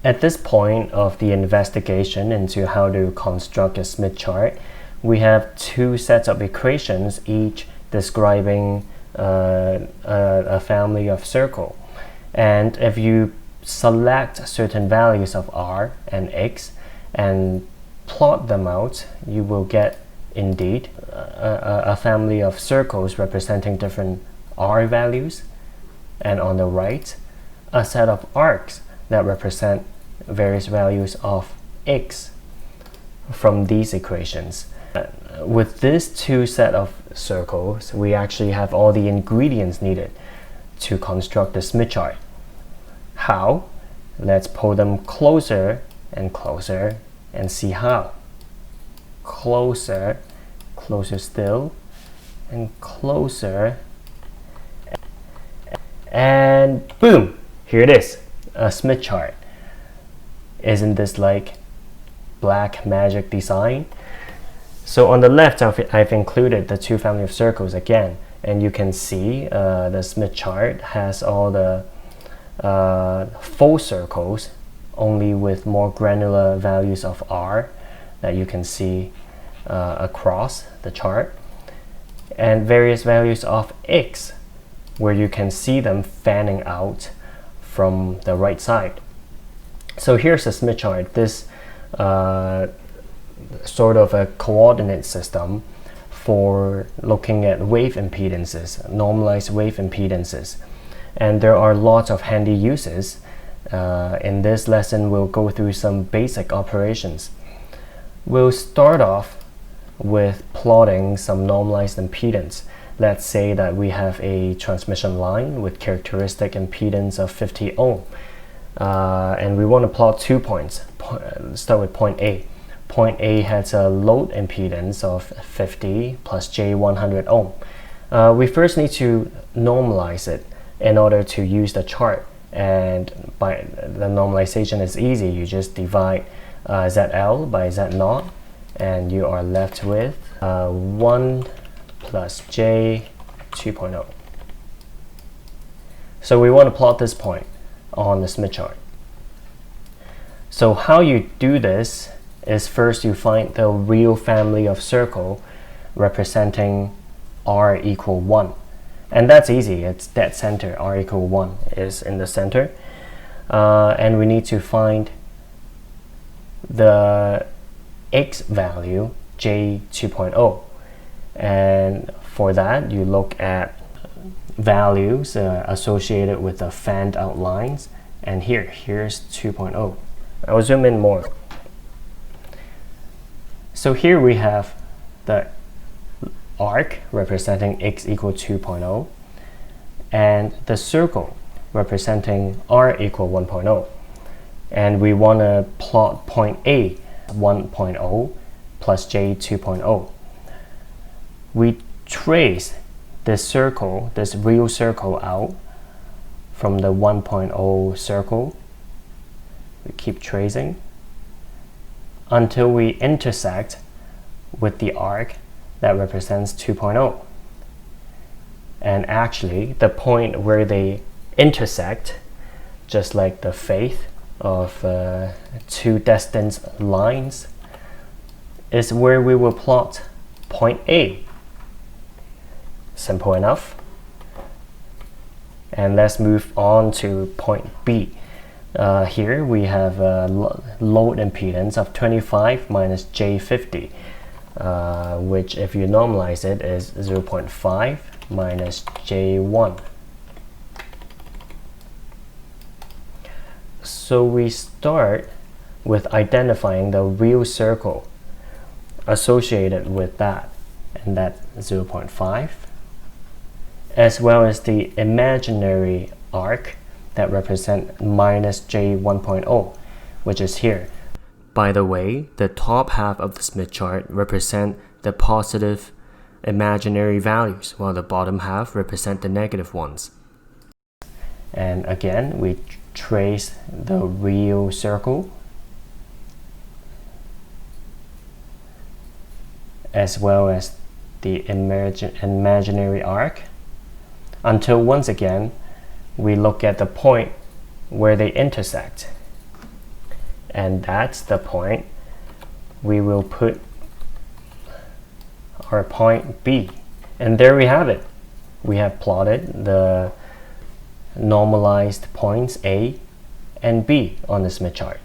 At this point of the investigation into how to construct a Smith chart, we have two sets of equations, each describing a family of circle. And if you select certain values of r and x and plot them out, you will get indeed a family of circles representing different r values, and on the right a set of arcs that represent various values of x from these equations. With this two set of circles, we actually have all the ingredients needed to construct the Smith chart. How? Let's pull them closer and closer and see how. Closer, closer still, and closer, and boom! Here it is, a Smith chart. Isn't this like black magic design? So on the left, I've included the two family of circles again, and you can see the Smith chart has all the full circles, only with more granular values of r that you can see across the chart, and various values of x where you can see them fanning out from the right side. So here's a Smith chart. This sort of a coordinate system for looking at wave impedances, normalized wave impedances. And there are lots of handy uses. In this lesson, we'll go through some basic operations. We'll start off with plotting some normalized impedance. Let's say that we have a transmission line with characteristic impedance of 50 ohm. And we want to plot 2 points. Start with point A. Point A has a load impedance of 50 plus J 100 ohm. We first need to normalize it in order to use the chart, and by the normalization is easy. You just divide ZL by Z0, and you are left with 1 plus J 2.0. So we want to plot this point on the Smith chart. So how you do this is first you find the real family of circle representing r equal 1. And that's easy, it's dead center, r equal 1 is in the center. And we need to find the x value, J 2.0. And for that, you look at values associated with the fanned out lines. And here's 2.0. I will zoom in more. So here we have the arc representing x equal 2.0 and the circle representing r equal 1.0, and we want to plot point A 1.0 plus J 2.0. We trace this circle, this real circle, out from the 1.0 circle. We keep tracing until we intersect with the arc that represents 2.0. And actually, the point where they intersect, just like the faith of two destined lines, is where we will plot point A. Simple enough. And let's move on to point B. Here we have a load impedance of 25 minus J50, which if you normalize it is 0.5 minus J1. So we start with identifying the real circle associated with that, and that's 0.5, as well as the imaginary arc that represent minus J1.0, which is here. By the way, the top half of the Smith chart represent the positive imaginary values, while the bottom half represent the negative ones. And again, we trace the real circle as well as the imaginary arc until once again we look at the point where they intersect. and that's the point. We will put our point B, and there we have it. We have plotted the normalized points A and B on the Smith chart.